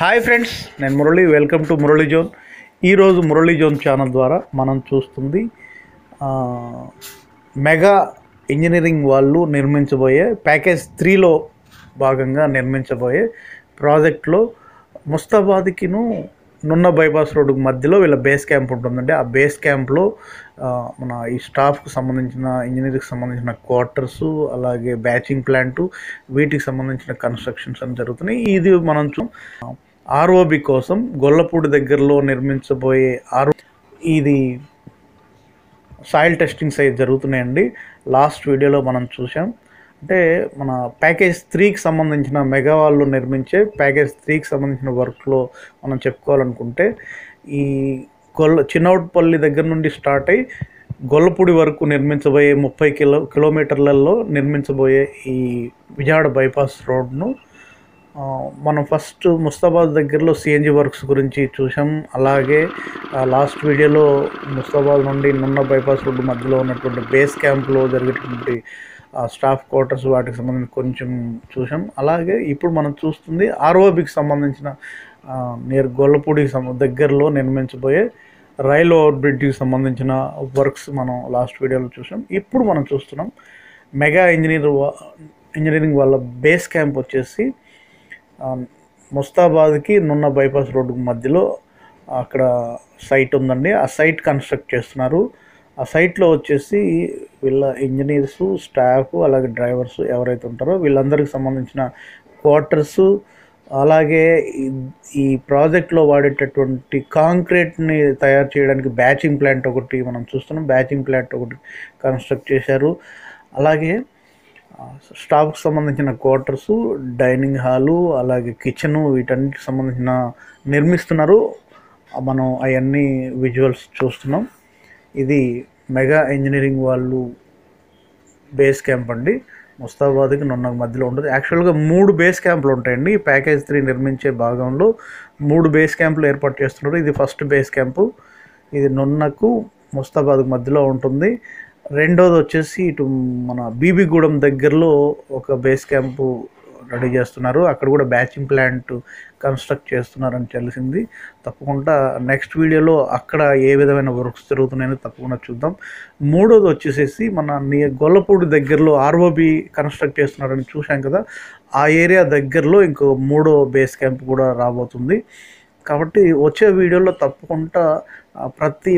Hi friends, నేను Murali. Welcome to Murali zone. ఈరోజు Murali zone channel ద్వారా మనం చూస్తుంది మెగా ఇంజనీరింగ్ వాళ్ళు నిర్మించబోయే ప్యాకేజ్ 3లో భాగంగా నిర్మించబోయే ప్రాజెక్ట్లో ముస్తాబాద్కిను నున్న బైపాస్ రోడ్డుకు మధ్యలో వీళ్ళ బేస్ క్యాంప్ ఉంటుందండి. ఆ బేస్ క్యాంప్లో మన ఈ స్టాఫ్కి సంబంధించిన ఇంజనీరింగ్కి సంబంధించిన క్వార్టర్సు, అలాగే బ్యాచింగ్ ప్లాంటు, వీటికి సంబంధించిన కన్స్ట్రక్షన్స్ అని జరుగుతున్నాయి. ఇది మనం ఆర్ఓబి కోసం గొల్లపూడి దగ్గరలో నిర్మించబోయే ఇది సాయిల్ టెస్టింగ్స్ అయితే జరుగుతున్నాయండి. లాస్ట్ వీడియోలో మనం చూసాం. అంటే మన ప్యాకేజ్ 3కి సంబంధించిన మెగా వాళ్ళు నిర్మించే ప్యాకేజ్ 3కి సంబంధించిన వర్క్లో మనం చెప్పుకోవాలనుకుంటే ఈ చిన్నౌట్పల్లి దగ్గర నుండి స్టార్ట్ అయ్యి గొల్లపూడి వరకు నిర్మించబోయే 30 కిలోమీటర్లలో నిర్మించబోయే ఈ విజయవాడ బైపాస్ రోడ్ను మనం ఫస్ట్ ముస్తాబాద్ దగ్గరలో సిఎన్జి వర్క్స్ గురించి చూసాం. అలాగే లాస్ట్ వీడియోలో ముస్తాబాద్ నుండి నున్న బైపాస్ రోడ్డు మధ్యలో ఉన్నటువంటి బేస్ క్యాంప్లో జరిగేటువంటి స్టాఫ్ క్వార్టర్స్, వాటికి సంబంధించి కొంచెం చూసాం. అలాగే ఇప్పుడు మనం చూస్తుంది ఆర్ఓబికి సంబంధించిన గొల్లపూడికి దగ్గరలో నిర్మించబోయే రైల్ ఓవర్ బ్రిడ్జ్కి సంబంధించిన వర్క్స్ మనం లాస్ట్ వీడియోలో చూసాం. ఇప్పుడు మనం చూస్తున్నాం మెగా ఇంజనీరింగ్ వాళ్ళ బేస్ క్యాంప్ వచ్చేసి ముస్తాబాద్కి నున్న బైపాస్ రోడ్డు మధ్యలో అక్కడ సైట్ ఉందండి. ఆ సైట్ కన్స్ట్రక్ట్ చేస్తున్నారు. ఆ సైట్లో వచ్చేసి వీళ్ళ ఇంజనీర్సు, స్టాఫ్, అలాగే డ్రైవర్స్ ఎవరైతే ఉంటారో వీళ్ళందరికీ సంబంధించిన క్వార్టర్సు, అలాగే ఈ ప్రాజెక్ట్లో వాడేటటువంటి కాంక్రీట్ని తయారు చేయడానికి బ్యాచింగ్ ప్లాంట్ ఒకటి మనం చూస్తున్నాం. బ్యాచింగ్ ప్లాంట్ ఒకటి కన్స్ట్రక్ట్ చేశారు. అలాగే స్టాఫ్కి సంబంధించిన క్వార్టర్సు, డైనింగ్ హాలు, అలాగే కిచెను, వీటన్నిటికి సంబంధించిన నిర్మిస్తున్నారు. మనం అవన్నీ విజువల్స్ చూస్తున్నాం. ఇది మెగా ఇంజనీరింగ్ వాళ్ళు బేస్ క్యాంప్ అండి. ముస్తాబాద్కి నున్న మధ్యలో ఉంటుంది. యాక్చువల్గా 3 బేస్ క్యాంపులు ఉంటాయండి. ప్యాకేజ్ 3 నిర్మించే భాగంలో 3 బేస్ క్యాంపులు ఏర్పాటు చేస్తున్నారు. ఇది ఫస్ట్ బేస్ క్యాంపు. ఇది నున్నకు ముస్తాబాద్కు మధ్యలో ఉంటుంది. రెండోది వచ్చేసి ఇటు మన బీబీగూడెం దగ్గరలో ఒక బేస్ క్యాంపు రెడీ చేస్తున్నారు. అక్కడ కూడా బ్యాచింగ్ ప్లాంట్ కన్స్ట్రక్ట్ చేస్తున్నారని తెలిసింది. తప్పకుండా నెక్స్ట్ వీడియోలో అక్కడ ఏ విధమైన వర్క్స్ జరుగుతున్నాయని తప్పకుండా చూద్దాం. మూడోది వచ్చేసేసి మన గొల్లపూడి దగ్గరలో ఆర్ఓబి కన్స్ట్రక్ట్ చేస్తున్నారని చూసాం కదా, ఆ ఏరియా దగ్గరలో ఇంకో 3వ బేస్ క్యాంప్ కూడా రాబోతుంది. కాబట్టి వచ్చే వీడియోలో తప్పకుండా ప్రతి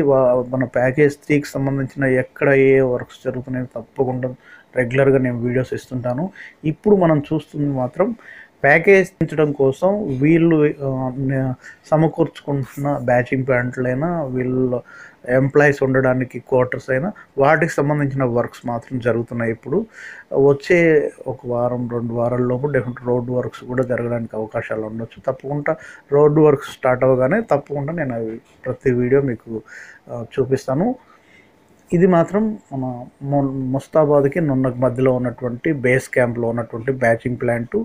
మన ప్యాకేజ్ 3కి సంబంధించిన ఎక్కడ ఏ వర్క్స్ జరుగుతున్నాయో తప్పకుండా రెగ్యులర్గా నేను వీడియోస్ ఇస్తుంటాను. ఇప్పుడు మనం చూస్తుంది మాత్రం ప్యాకేజ్ పెంచడం కోసం వీళ్ళు సమకూర్చుకుంటున్న బ్యాచింగ్ ప్లాంట్లైనా, వీళ్ళు ఎంప్లాయీస్ ఉండడానికి క్వార్టర్స్ అయినా, వాటికి సంబంధించిన వర్క్స్ మాత్రం జరుగుతున్నాయి. ఇప్పుడు వచ్చే 1 వారం 2 వారాల్లోపు డెఫినెట్ రోడ్ వర్క్స్ కూడా జరగడానికి అవకాశాలు ఉండొచ్చు. తప్పకుండా రోడ్డు వర్క్స్ స్టార్ట్ అవ్వగానే తప్పకుండా నేను అవి ప్రతి వీడియో మీకు చూపిస్తాను. ఇది మాత్రం మన ముస్తాబాద్కి నున్నకు మధ్యలో ఉన్నటువంటి బేస్ క్యాంప్లో ఉన్నటువంటి బ్యాచింగ్ ప్లాంటు,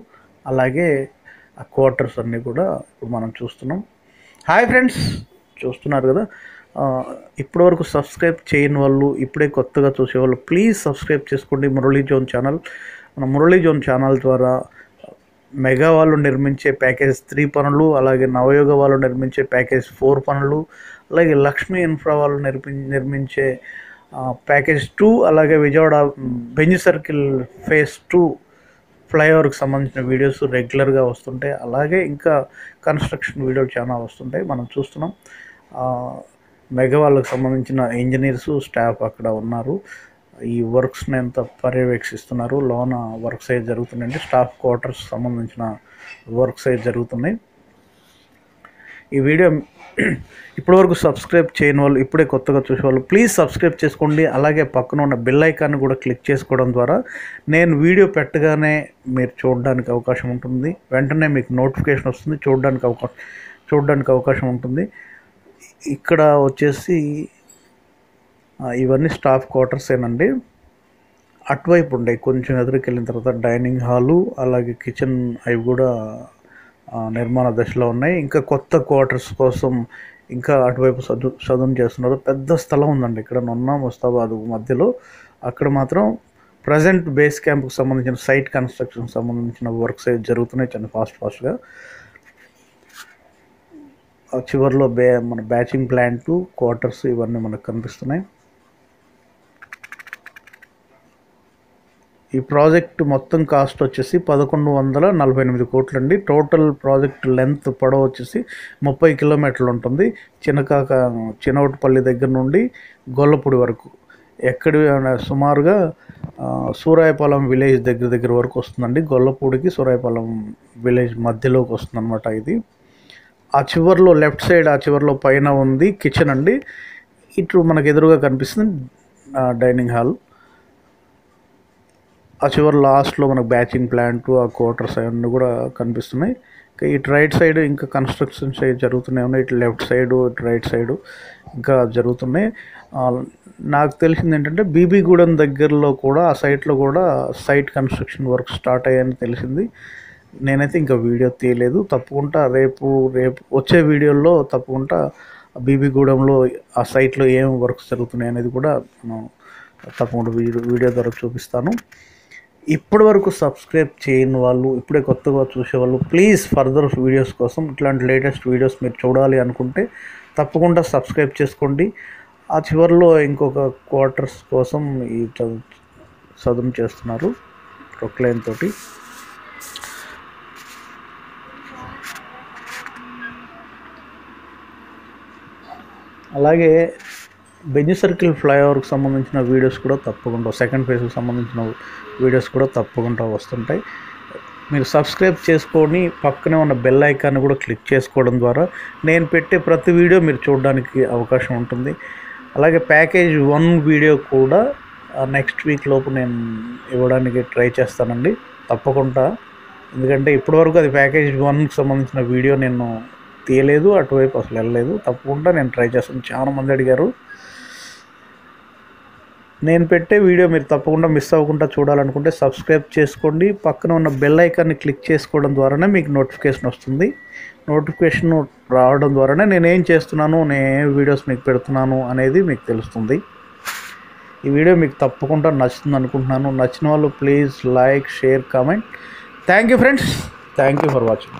అలాగే ఆ క్వార్టర్స్ అన్నీ కూడా ఇప్పుడు మనం చూస్తున్నాం. హాయ్ ఫ్రెండ్స్, చూస్తున్నారు కదా. ఇప్పటివరకు సబ్స్క్రైబ్ చేయని వాళ్ళు, ఇప్పుడే కొత్తగా చూసేవాళ్ళు ప్లీజ్ సబ్స్క్రైబ్ చేసుకోండి మురళి జోన్ ఛానల్. మన మురళి జోన్ ఛానల్ ద్వారా మెగా వాళ్ళు నిర్మించే ప్యాకేజ్ 3 పనులు, అలాగే నవయోగ వాళ్ళు నిర్మించే ప్యాకేజ్ 4 పనులు, అలాగే లక్ష్మీ ఇన్ఫ్రా వాళ్ళు నిర్మించే ప్యాకేజ్ 2, అలాగే విజయవాడ బెంజ్ సర్కిల్ ఫేజ్ 2 ఫ్లైఓవర్కి సంబంధించిన వీడియోస్ రెగ్యులర్గా వస్తుంటాయి. అలాగే ఇంకా కన్స్ట్రక్షన్ వీడియోలు చాలా వస్తుంటాయి. మనం చూస్తున్నాం మెగా వాళ్ళకి సంబంధించిన ఇంజనీర్సు, స్టాఫ్ అక్కడ ఉన్నారు. ఈ వర్క్స్ని ఎంత పర్యవేక్షిస్తున్నారు. లోన వర్క్స్ అయితే జరుగుతున్నాయండి. స్టాఫ్ క్వార్టర్స్ సంబంధించిన వర్క్స్ అయితే జరుగుతున్నాయి. ఈ వీడియో ఇప్పటివరకు సబ్స్క్రైబ్ చేయని వాళ్ళు, ఇప్పుడే కొత్తగా చూసేవాళ్ళు ప్లీజ్ సబ్స్క్రైబ్ చేసుకోండి. అలాగే పక్కన ఉన్న బెల్ ఐకాన్ని కూడా క్లిక్ చేసుకోవడం ద్వారా నేను వీడియో పెట్టగానే మీరు చూడడానికి అవకాశం ఉంటుంది. వెంటనే మీకు నోటిఫికేషన్ వస్తుంది, చూడడానికి అవకాశం ఉంటుంది. ఇక్కడ వచ్చేసి ఇవన్నీ స్టాఫ్ క్వార్టర్స్ ఏనండి. అటువైపు ఉండే కొంచెం ఎదురుకి వెళ్ళిన తర్వాత డైనింగ్ హాలు, అలాగే కిచెన్, అవి కూడా నిర్మాణ దశలో ఉన్నాయి. ఇంకా కొత్త క్వార్టర్స్ కోసం ఇంకా అటువైపు చదువు చేస్తున్నారు. పెద్ద స్థలం ఉందండి ఇక్కడ నున్న ముస్తాబాద్ మధ్యలో. అక్కడ మాత్రం ప్రజెంట్ బేస్ క్యాంప్కి సంబంధించిన సైట్ కన్స్ట్రక్షన్ సంబంధించిన వర్క్స్ అయితే జరుగుతున్నాయి చాలా ఫాస్ట్గా. చివరిలో మన బ్యాచింగ్ ప్లాంట్, క్వార్టర్స్ ఇవన్నీ మనకు కనిపిస్తున్నాయి. ఈ ప్రాజెక్ట్ మొత్తం కాస్ట్ వచ్చేసి 1148 కోట్లు అండి. టోటల్ ప్రాజెక్ట్ లెంత్ పొడవు వచ్చేసి 30 కిలోమీటర్లు ఉంటుంది. చినవటపల్లి దగ్గర నుండి గొల్లపూడి వరకు సుమారుగా సూరాయపాలెం విలేజ్ దగ్గర వరకు వస్తుందండి. గొల్లపూడికి సూరాయపాలెం విలేజ్ మధ్యలోకి వస్తుంది అనమాట ఇది. ఆ చివరిలో లెఫ్ట్ సైడ్ ఆ చివరిలో పైన ఉంది కిచెన్ అండి. ఇటు మనకు ఎదురుగా కనిపిస్తుంది డైనింగ్ హాల్. ఆ చివరి లాస్ట్లో మనకు బ్యాచింగ్ ప్లాంట్, ఆ క్వార్టర్స్ అవన్నీ కూడా కనిపిస్తున్నాయి. ఇటు రైట్ సైడ్ ఇంకా కన్స్ట్రక్షన్స్ జరుగుతూనే ఉన్నాయి. ఇటు లెఫ్ట్ సైడు, ఇటు రైట్ సైడు ఇంకా జరుగుతున్నాయి. నాకు తెలిసింది ఏంటంటే బీబీగూడెం దగ్గరలో కూడా ఆ సైట్లో కూడా సైట్ కన్స్ట్రక్షన్ వర్క్ స్టార్ట్ అయ్యాయని తెలిసింది. నేనైతే ఇంకా వీడియో తీయలేదు. తప్పకుండా రేపు వచ్చే వీడియోల్లో తప్పకుండా బీబీగూడెంలో ఆ సైట్లో ఏం వర్క్స్ జరుగుతున్నాయి అనేది కూడా మనం తప్పకుండా వీడియో ద్వారా చూపిస్తాను. ఇప్పటి వరకు సబ్స్క్రైబ్ చేయని వాళ్ళు, ఇప్పుడే కొత్తగా చూసేవాళ్ళు ప్లీజ్ ఫర్దర్ వీడియోస్ కోసం, ఇట్లాంటి లేటెస్ట్ వీడియోస్ మీరు చూడాలి అనుకుంటే తప్పకుండా సబ్స్క్రైబ్ చేసుకోండి. ఆ చివరిలో ఇంకొక క్వార్టర్స్ కోసం ఈ చదును చేస్తున్నారు ప్రొక్లైన్ తోటి. అలాగే బెంజ్ సర్కిల్ ఫ్లైఓవర్కి సంబంధించిన వీడియోస్ కూడా తప్పకుండా, సెకండ్ ఫేజ్కి సంబంధించిన వీడియోస్ కూడా తప్పకుండా వస్తుంటాయి. మీరు సబ్స్క్రైబ్ చేసుకొని పక్కనే ఉన్న బెల్ ఐకాన్ని కూడా క్లిక్ చేసుకోవడం ద్వారా నేను పెట్టే ప్రతి వీడియో మీరు చూడడానికి అవకాశం ఉంటుంది. అలాగే ప్యాకేజ్ 1 వీడియో కూడా నెక్స్ట్ వీక్ లోపు నేను ఇవ్వడానికి ట్రై చేస్తానండి తప్పకుండా. ఎందుకంటే ఇప్పటివరకు అది ప్యాకేజ్ 1కి సంబంధించిన వీడియో నేను తీయలేదు, అటువైపు అసలు వెళ్ళలేదు. తప్పకుండా నేను ట్రై చేస్తాను. చాలామంది అడిగారు. నేను పెట్టే వీడియో మీరు తప్పకుండా మిస్ అవ్వకుండా చూడాలనుకుంటే సబ్స్క్రైబ్ చేసుకోండి. పక్కన ఉన్న బెల్ ఐకాన్ని క్లిక్ చేసుకోవడం ద్వారానే మీకు నోటిఫికేషన్ వస్తుంది. నోటిఫికేషన్ రావడం ద్వారానే నేను ఏం చేస్తున్నాను, నేను ఏ వీడియోస్ మీకు పెడుతున్నాను అనేది మీకు తెలుస్తుంది. ఈ వీడియో మీకు తప్పకుండా నచ్చుతుంది అనుకుంటున్నాను. నచ్చిన వాళ్ళు please like, share, comment. Thank you friends. Thank you for watching.